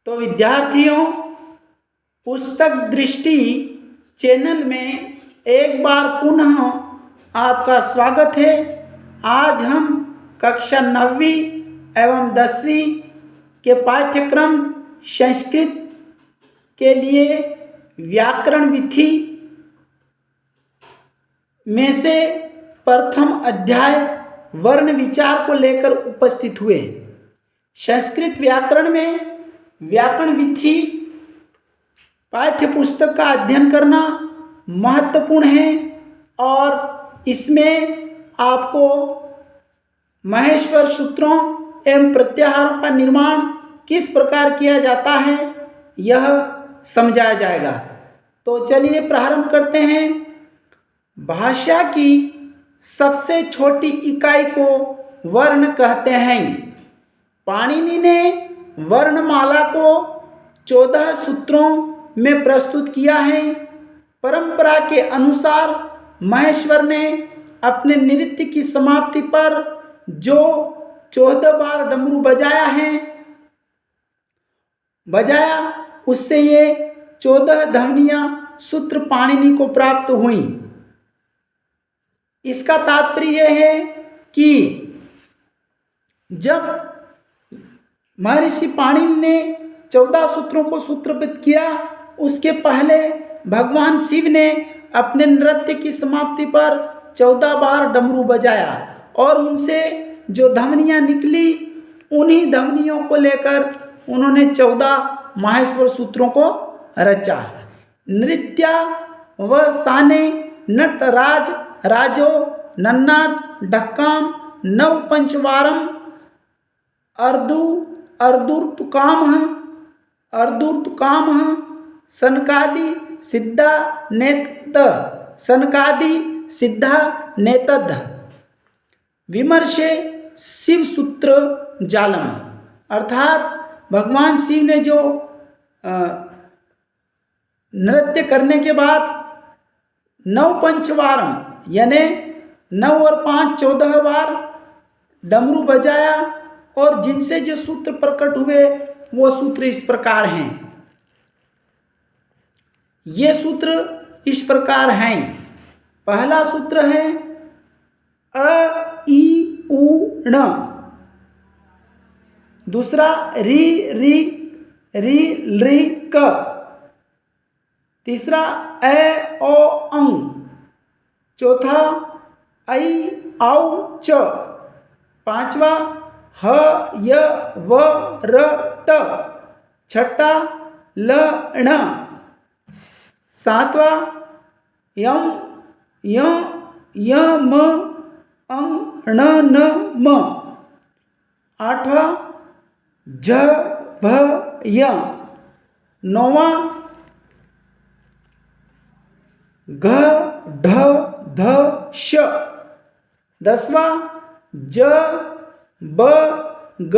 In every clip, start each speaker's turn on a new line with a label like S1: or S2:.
S1: तो विद्यार्थियों, पुस्तक दृष्टि चैनल में एक बार पुनः आपका स्वागत है। आज हम कक्षा 9वीं एवं 10वीं के पाठ्यक्रम संस्कृत के लिए व्याकरण विधि में से प्रथम अध्याय वर्ण विचार को लेकर उपस्थित हुए। संस्कृत व्याकरण में व्याकरण विधि पाठ्य पुस्तक का अध्ययन करना महत्वपूर्ण है और इसमें आपको महेश्वर सूत्रों एवं प्रत्याहारों का निर्माण किस प्रकार किया जाता है यह समझाया जाएगा। तो चलिए प्रारंभ करते हैं। भाषा की सबसे छोटी इकाई को वर्ण कहते हैं। पाणिनि ने वर्णमाला को 14 सूत्रों में प्रस्तुत किया है। परंपरा के अनुसार महेश्वर ने अपने नृत्य की समाप्ति पर जो 14 बार डमरू बजाया उससे ये 14 ध्वनियां सूत्र पाणिनि को प्राप्त हुई। इसका तात्पर्य यह है कि जब महर्षि पाणिनि ने 14 सूत्रों को सूत्रबद्ध किया, उसके पहले भगवान शिव ने अपने नृत्य की समाप्ति पर 14 बार डमरू बजाया और उनसे जो ध्वनियां निकली उन्हीं ध्वनियों को लेकर उन्होंने 14 माहेश्वर सूत्रों को रचा। नृत्या व साने नटराज राजो नन्नाद ढक्काम नव पंचवारम अर्धुर्तुकाम सनकादि सिद्धा नेतद विमर्शे शिव सूत्र जालम। अर्थात भगवान शिव ने जो नृत्य करने के बाद 9 पंचवारम यानी 9 और 5 14 बार डमरू बजाया और जिनसे जो सूत्र प्रकट हुए वो सूत्र इस प्रकार हैं। ये सूत्र इस प्रकार हैं। पहला सूत्र है अ ई उ ण। दूसरा री री री री क। तीसरा ए ओ अंग। चौथा ऐ औ च। पांचवा ह य व र ट। छठा ल ण। सातवां यम य य म अं ण न म। आठवां झ भ य। नौवां घ ढ ध श। 10वां ज ब ग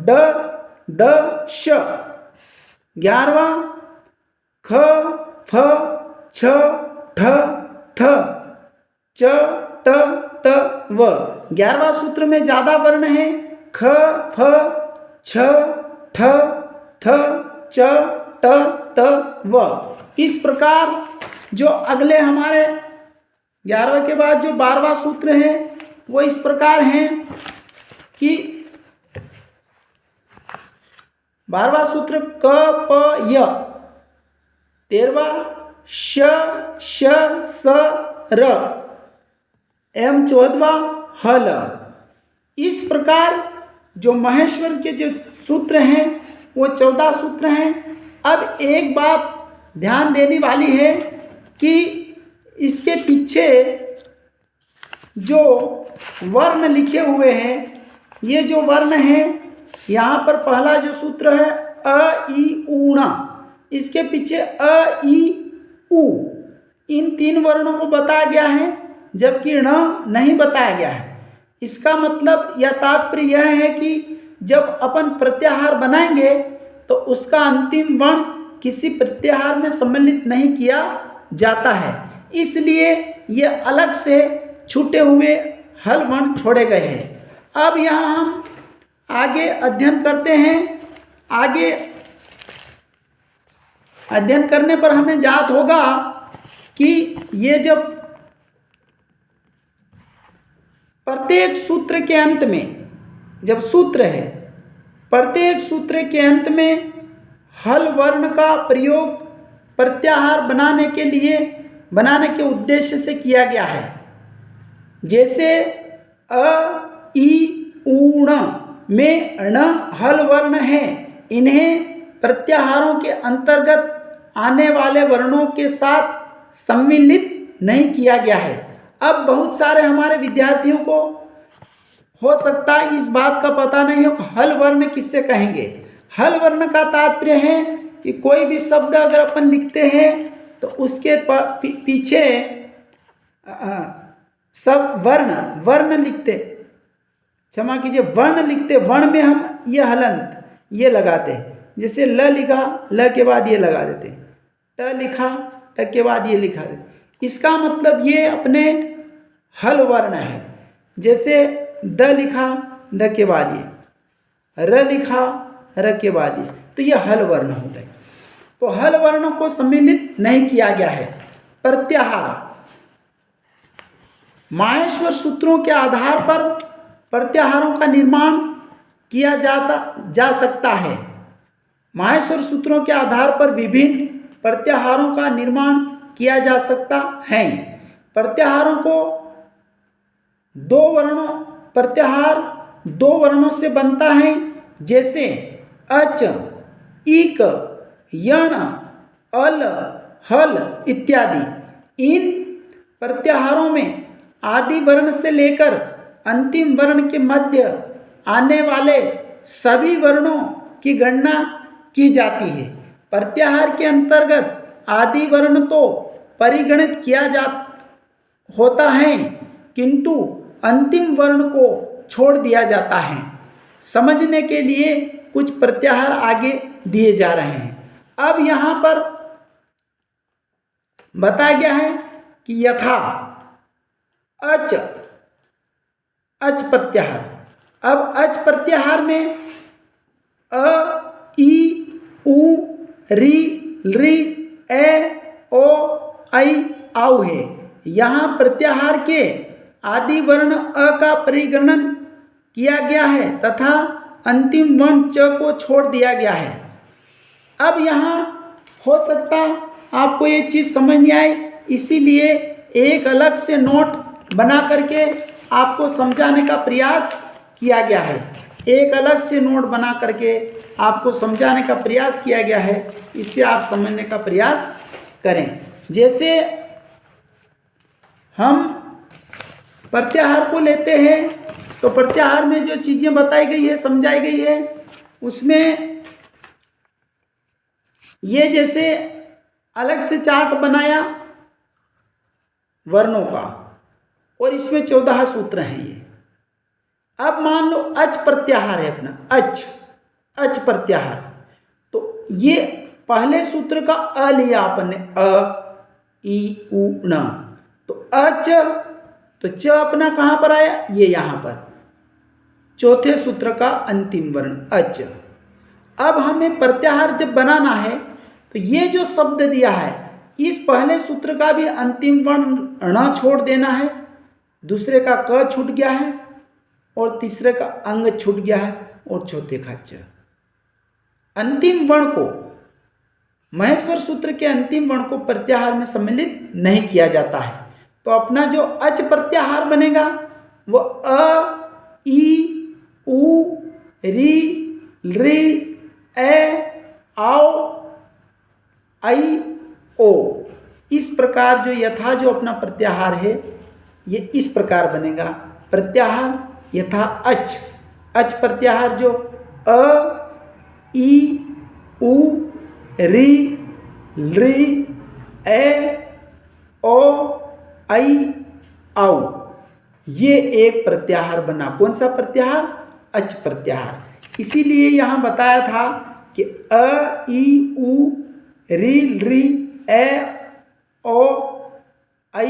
S1: ड द श। 11वां ख फ छ ठ थ च ट त व। 11वां सूत्र में ज़्यादा वर्ण है ख फ छ ठ थ च ट त व। इस प्रकार जो अगले हमारे 11वें के बाद जो 12वां सूत्र है वो इस प्रकार हैं कि 12वां सूत्र क प य। 13वां श श स र एवं 14वां हल। इस प्रकार जो महेश्वर के जो सूत्र हैं वो 14 सूत्र हैं। अब एक बात ध्यान देने वाली है कि इसके पीछे जो वर्ण लिखे हुए हैं, ये जो वर्ण है यहाँ पर पहला जो सूत्र है अ ई ऊ ण, इसके पीछे अ ई उ, इन 3 वर्णों को बताया गया है जबकि ण नहीं बताया गया है। इसका मतलब या तात्पर्य यह है कि जब अपन प्रत्याहार बनाएंगे तो उसका अंतिम वर्ण किसी प्रत्याहार में सम्मिलित नहीं किया जाता है, इसलिए ये अलग से छूटे हुए हल वर्ण छोड़े गए हैं। अब यहाँ हम आगे अध्ययन करते हैं। आगे अध्ययन करने पर हमें ज्ञात होगा कि ये जब प्रत्येक सूत्र के अंत में, जब सूत्र है, प्रत्येक सूत्र के अंत में हल वर्ण का प्रयोग प्रत्याहार बनाने के उद्देश्य से किया गया है। जैसे अ, इ, ऊ, ण में ण हल वर्ण है, इन्हें प्रत्याहारों के अंतर्गत आने वाले वर्णों के साथ सम्मिलित नहीं किया गया है। अब बहुत सारे हमारे विद्यार्थियों को हो सकता है इस बात का पता नहीं हो हल वर्ण किससे कहेंगे। हल वर्ण का तात्पर्य है कि कोई भी शब्द अगर अपन लिखते हैं तो उसके पीछे सब वर्ण लिखते, क्षमा कीजिए, वर्ण लिखते, वर्ण में हम ये हलंत ये लगाते हैं। जैसे ल लिखा, ल के बाद ये लगा देते, ट लिखा, ट के बाद ये लिखा देते। इसका मतलब ये अपने हल वर्ण है। जैसे द लिखा, द के बाद ये, र लिखा, र के बाद ये, तो ये हल वर्ण होता है। तो हल वर्णों को सम्मिलित नहीं किया गया है। प्रत्याहार, माहेश्वर सूत्रों के आधार पर प्रत्याहारों का निर्माण किया जा सकता है। माहेश्वर सूत्रों के आधार पर विभिन्न प्रत्याहारों का निर्माण किया जा सकता है। प्रत्याहारों को प्रत्याहार दो वर्णों से बनता है, जैसे अच, इक, यण, अल, हल इत्यादि। इन प्रत्याहारों में आदि वर्ण से लेकर अंतिम वर्ण के मध्य आने वाले सभी वर्णों की गणना की जाती है। प्रत्याहार के अंतर्गत आदि वर्ण तो परिगणित होता है, किंतु अंतिम वर्ण को छोड़ दिया जाता है। समझने के लिए कुछ प्रत्याहार आगे दिए जा रहे हैं। अब यहाँ पर बताया गया है कि यथा अच, अच प्रत्याहार। अब अच प्रत्याहार में अ, इ, उ, री, री, ए, ओ, ऐ, औ है। यहाँ प्रत्याहार के आदि वर्ण अ का परिगणन किया गया है तथा अंतिम वर्ण च को छोड़ दिया गया है। अब यहाँ हो सकता आपको ये चीज़ समझ नहीं आई, इसीलिए एक अलग से नोट बना करके आपको समझाने का प्रयास किया गया है। एक अलग से नोट बना करके आपको समझाने का प्रयास किया गया है, इससे आप समझने का प्रयास करें। जैसे हम प्रत्याहार को लेते हैं तो प्रत्याहार में जो चीज़ें बताई गई है, समझाई गई है, उसमें ये जैसे अलग से चार्ट बनाया वर्णों का, और इसमें 14 सूत्र हैं ये। अब मान लो अच प्रत्याहार है अपना, अच प्रत्याहार, तो ये पहले सूत्र का अ लिया अपन ने, अ, इ, उ, ण, तो अच, तो च अपना कहाँ पर आया, ये यहाँ पर चौथे सूत्र का अंतिम वर्ण अच। अब हमें प्रत्याहार जब बनाना है तो ये जो शब्द दिया है, इस पहले सूत्र का भी अंतिम वर्ण ण छोड़ देना है, दूसरे का क छूट गया है, और तीसरे का अंग छूट गया है, और चौथे का च। अंतिम वर्ण को, महेश्वर सूत्र के अंतिम वर्ण को प्रत्याहार में सम्मिलित नहीं किया जाता है। तो अपना जो अच प्रत्याहार बनेगा वो अ, इ, उ, री, री, ए, औ, ऐ, ओ। इस प्रकार जो यथा जो अपना प्रत्याहार है ये इस प्रकार बनेगा। प्रत्याहार यथा अच प्रत्याहार जो अ, इ, उ, री, री, ए, ओ, ऐ, औ, ये एक प्रत्याहार बना। कौन सा प्रत्याहार, अच प्रत्याहार। इसीलिए यहाँ बताया था कि अ, इ, उ, री, री, ए, ओ, ऐ,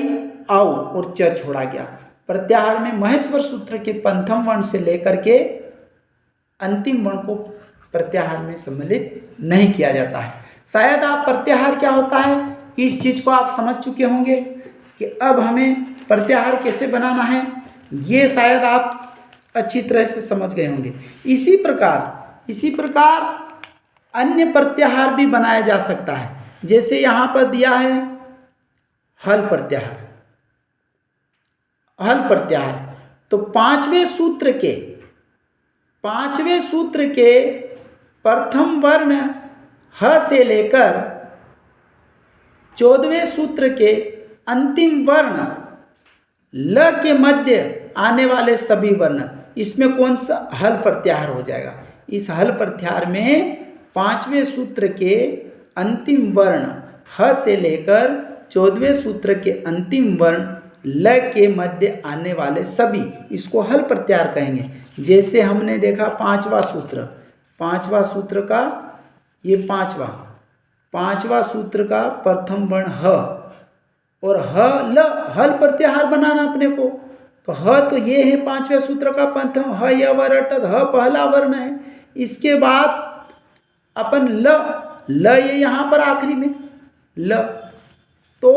S1: औ और च छोड़ा गया। प्रत्याहार में महेश्वर सूत्र के पंचम वर्ण से लेकर के अंतिम वर्ण को प्रत्याहार में सम्मिलित नहीं किया जाता है। शायद आप प्रत्याहार क्या होता है इस चीज़ को आप समझ चुके होंगे कि अब हमें प्रत्याहार कैसे बनाना है, ये शायद आप अच्छी तरह से समझ गए होंगे। इसी प्रकार अन्य प्रत्याहार भी बनाया जा सकता है। जैसे यहाँ पर दिया है हल प्रत्याहार। तो पांचवें सूत्र के प्रथम वर्ण ह से लेकर 14वें सूत्र के अंतिम वर्ण ल के मध्य आने वाले सभी वर्ण, इसमें कौन सा हल प्रत्याहार हो जाएगा। इस हल प्रत्याहार में 5वें सूत्र के अंतिम वर्ण ह से लेकर 14वें सूत्र के अंतिम वर्ण ल के मध्य आने वाले सभी, इसको हल प्रत्याहार कहेंगे। जैसे हमने देखा पांचवा सूत्र का ये पांचवा सूत्र का प्रथम वर्ण ह और हल प्रत्याहार बनाना अपने को, तो ह तो ये है पांचवें सूत्र का प्रथम ह य व र ट ह पहला वर्ण है। इसके बाद अपन ल ये यहाँ पर आखिरी में ल, तो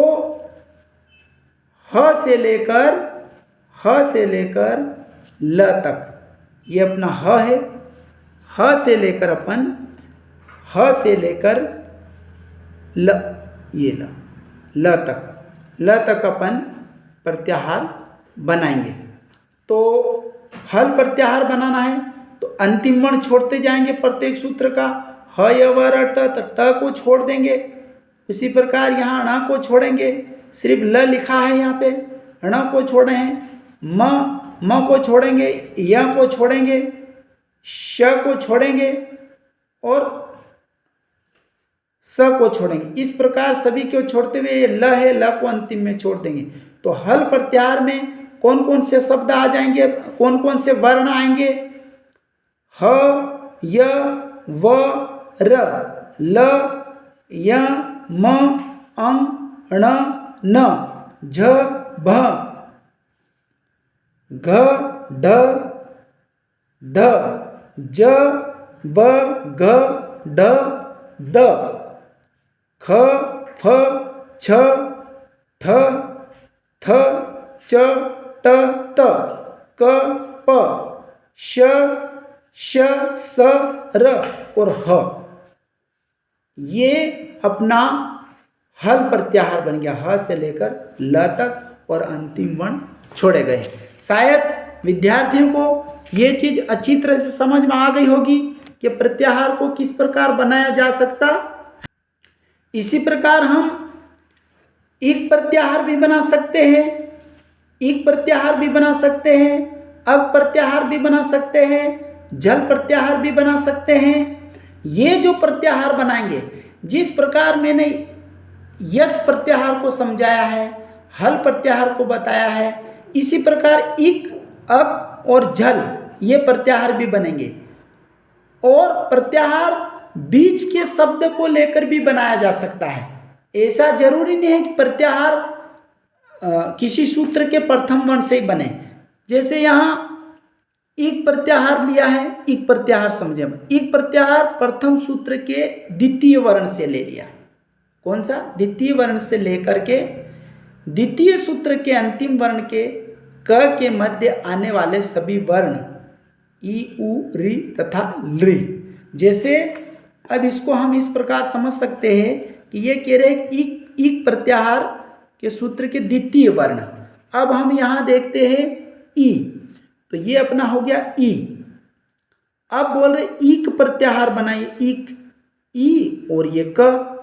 S1: ह से लेकर ल तक ये अपना ह है। ह से लेकर ल, ये ल तक अपन प्रत्याहार बनाएंगे। तो हल प्रत्याहार बनाना है तो अंतिम वर्ण छोड़ते जाएंगे प्रत्येक सूत्र का। ह य व र ट, त को छोड़ देंगे। उसी प्रकार यहाँ ण को छोड़ेंगे, सिर्फ ल लिखा है यहाँ पे, ण को छोड़े हैं। म को छोड़ेंगे, य को छोड़ेंगे, श को छोड़ेंगे और स को छोड़ेंगे। इस प्रकार सभी को छोड़ते हुए ये ल है, ल को अंतिम में छोड़ देंगे। तो हल प्रत्याहार में कौन कौन से शब्द आ जाएंगे, कौन कौन से वर्ण आएंगे। ह य व र, ल य म अं ण न, झ भ, घ ढ ध, ज ब घ ढ द, ख फ छ ठ थ च ट त, क प श स र और ह। ये अपना हल प्रत्याहार बन गया। ह से लेकर ल तक और अंतिम वर्ण छोड़े गए। शायद विद्यार्थियों को ये चीज अच्छी तरह से समझ में आ गई होगी कि प्रत्याहार को किस प्रकार बनाया जा सकता। इसी प्रकार हम एक प्रत्याहार भी बना सकते हैं, अग प्रत्याहार भी बना सकते हैं, जल प्रत्याहार भी बना सकते हैं। ये जो प्रत्याहार बनाएंगे, जिस प्रकार मैंने यच प्रत्याहार को समझाया है, हल प्रत्याहार को बताया है, इसी प्रकार इक, अक और झल ये प्रत्याहार भी बनेंगे। और प्रत्याहार बीच के शब्द को लेकर भी बनाया जा सकता है। ऐसा जरूरी नहीं है कि प्रत्याहार किसी सूत्र के प्रथम वर्ण से ही बने। जैसे यहाँ एक प्रत्याहार लिया है, एक प्रत्याहार समझे, एक प्रत्याहार प्रथम सूत्र के द्वितीय वर्ण से ले लिया। कौन सा? द्वितीय वर्ण से लेकर के द्वितीय सूत्र के अंतिम वर्ण के क के मध्य आने वाले सभी वर्ण ई, उ, री तथा लृ। जैसे अब इसको हम इस प्रकार समझ सकते हैं कि ये कह रहे हैं एक प्रत्याहार के सूत्र के द्वितीय वर्ण। अब हम यहाँ देखते हैं ई, तो ये अपना हो गया ई। अब बोल रहे ईक प्रत्याहार बनाइए, ईक, ई और ये क।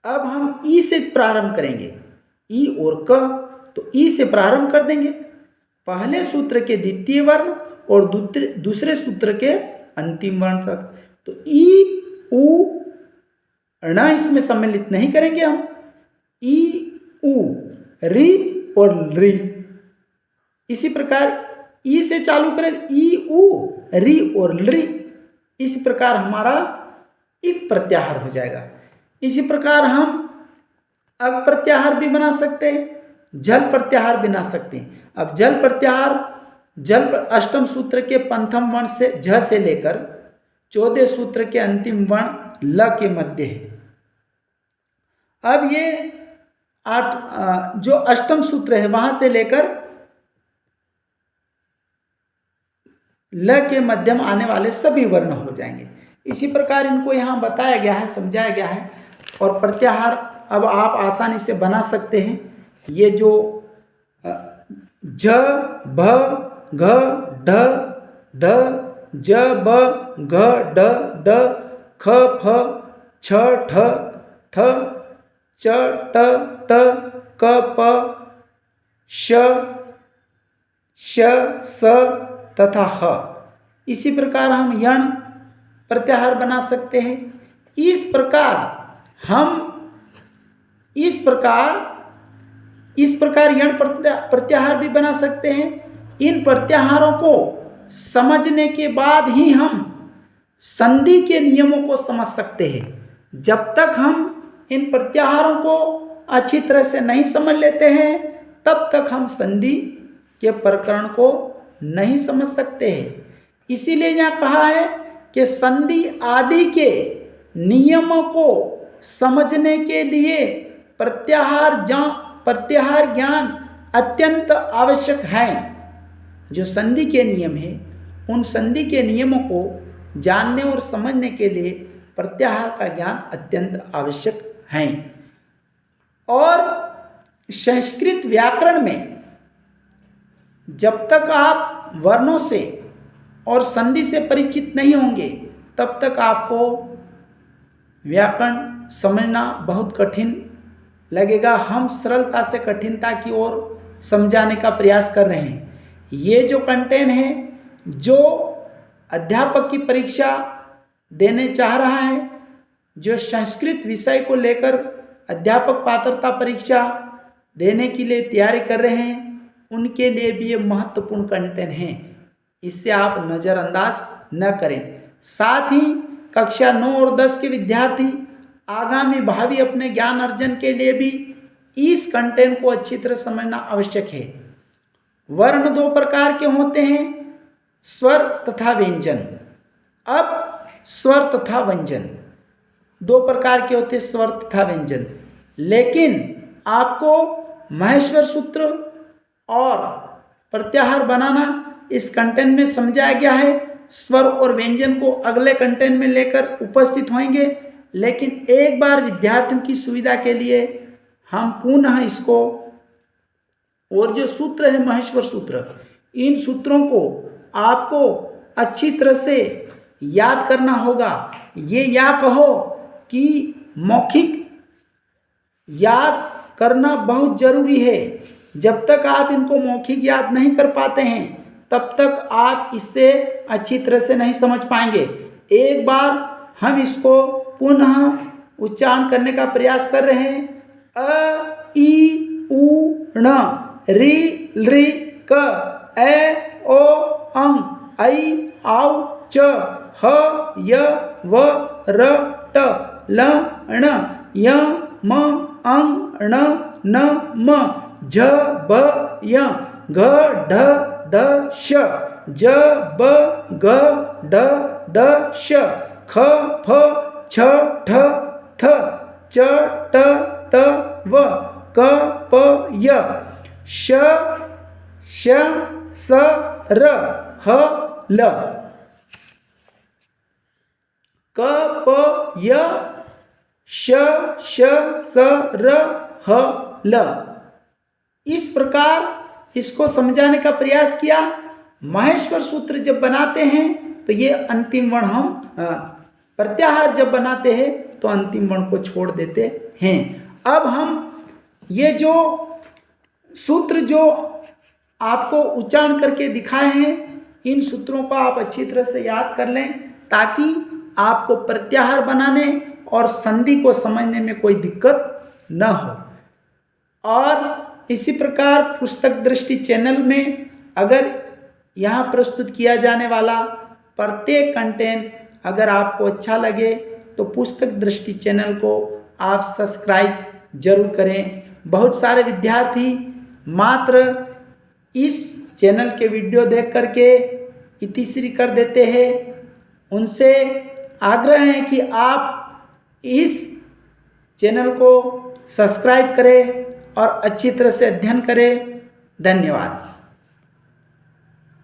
S1: अब हम ई से प्रारंभ करेंगे, ई और क, तो ई से प्रारंभ कर देंगे पहले सूत्र के द्वितीय वर्ण और दूसरे सूत्र के अंतिम वर्ण तक। तो ई, उ, ण इसमें सम्मिलित नहीं करेंगे हम, ई, उ, री और लृ। इसी प्रकार ई से चालू करें, ई, उ, री और लृ। इसी प्रकार हमारा एक प्रत्याहार हो जाएगा। इसी प्रकार हम अग प्रत्याहार भी बना सकते हैं, जल प्रत्याहार बना सकते हैं। अब जल प्रत्याहार, जल अष्टम सूत्र के पंचम वर्ण से झ से लेकर 14 सूत्र के अंतिम वर्ण ल के मध्य है। अब ये 8 जो अष्टम सूत्र है वहां से लेकर ल के मध्यम आने वाले सभी वर्ण हो जाएंगे। इसी प्रकार इनको यहाँ बताया गया है, समझाया गया है। और प्रत्याहार अब आप आसानी से बना सकते हैं। ये जो ज भ घ ढ ध ज ब घ ड द ख फ छ ठ थ च ट त क प श श स तथा ह। इसी प्रकार हम यण प्रत्याहार बना सकते हैं। इस प्रकार यण प्रत्याहार भी बना सकते हैं। इन प्रत्याहारों को समझने के बाद ही हम संधि के नियमों को समझ सकते हैं। जब तक हम इन प्रत्याहारों को अच्छी तरह से नहीं समझ लेते हैं तब तक हम संधि के प्रकरण को नहीं समझ सकते हैं। इसीलिए यहाँ कहा है कि संधि आदि के नियमों को समझने के लिए प्रत्याहार ज्ञान अत्यंत आवश्यक है। जो संधि के नियम है उन संधि के नियमों को जानने और समझने के लिए प्रत्याहार का ज्ञान अत्यंत आवश्यक है। और संस्कृत व्याकरण में जब तक आप वर्णों से और संधि से परिचित नहीं होंगे तब तक आपको व्याकरण समझना बहुत कठिन लगेगा। हम सरलता से कठिनता की ओर समझाने का प्रयास कर रहे हैं। ये जो कंटेंट है, जो अध्यापक की परीक्षा देने चाह रहा है, जो संस्कृत विषय को लेकर अध्यापक पात्रता परीक्षा देने के लिए तैयारी कर रहे हैं, उनके लिए भी ये महत्वपूर्ण कंटेंट है। इससे आप नज़रअंदाज न करें। साथ ही कक्षा 9 और 10 के विद्यार्थी आगामी भावी अपने ज्ञान अर्जन के लिए भी इस कंटेंट को अच्छी तरह समझना आवश्यक है। वर्ण 2 प्रकार के होते हैं, स्वर तथा व्यंजन। अब स्वर तथा व्यंजन 2 प्रकार के होते हैं, स्वर तथा व्यंजन। लेकिन आपको महेश्वर सूत्र और प्रत्याहार बनाना इस कंटेंट में समझाया गया है। स्वर और व्यंजन को अगले कंटेंट में लेकर उपस्थित होंगे। लेकिन एक बार विद्यार्थियों की सुविधा के लिए हम पुनः इसको, और जो सूत्र है महेश्वर सूत्र, इन सूत्रों को आपको अच्छी तरह से याद करना होगा। ये या कहो कि मौखिक याद करना बहुत जरूरी है। जब तक आप इनको मौखिक याद नहीं कर पाते हैं तब तक आप इससे अच्छी तरह से नहीं समझ पाएंगे। एक बार हम इसको पुनः उच्चारण करने का प्रयास कर रहे हैं। अ ई उ ण रि लृ क ए ओ अं ऐ औ च ह य व र ट ल ण य म अं ण न म झ ब य घ ढ द श ज ब ग ड द श ख फ छ ठ थ च ट त व क प य श श स र ह ल क प य श श स र ह ल। इस प्रकार इसको समझाने का प्रयास किया। महेश्वर सूत्र जब बनाते हैं तो ये अंतिम वर्ण हम प्रत्याहार जब बनाते हैं तो अंतिम वर्ण को छोड़ देते हैं। अब हम ये जो सूत्र जो आपको उच्चारण करके दिखाए हैं, इन सूत्रों को आप अच्छी तरह से याद कर लें ताकि आपको प्रत्याहार बनाने और संधि को समझने में कोई दिक्कत न हो। और इसी प्रकार पुस्तक दृष्टि चैनल में अगर यहाँ प्रस्तुत किया जाने वाला प्रत्येक कंटेंट अगर आपको अच्छा लगे तो पुस्तक दृष्टि चैनल को आप सब्सक्राइब जरूर करें। बहुत सारे विद्यार्थी मात्र इस चैनल के वीडियो देख करके इतिश्री कर देते हैं उनसे आग्रह है कि आप इस चैनल को सब्सक्राइब करें और अच्छी तरह से अध्ययन करें। धन्यवाद।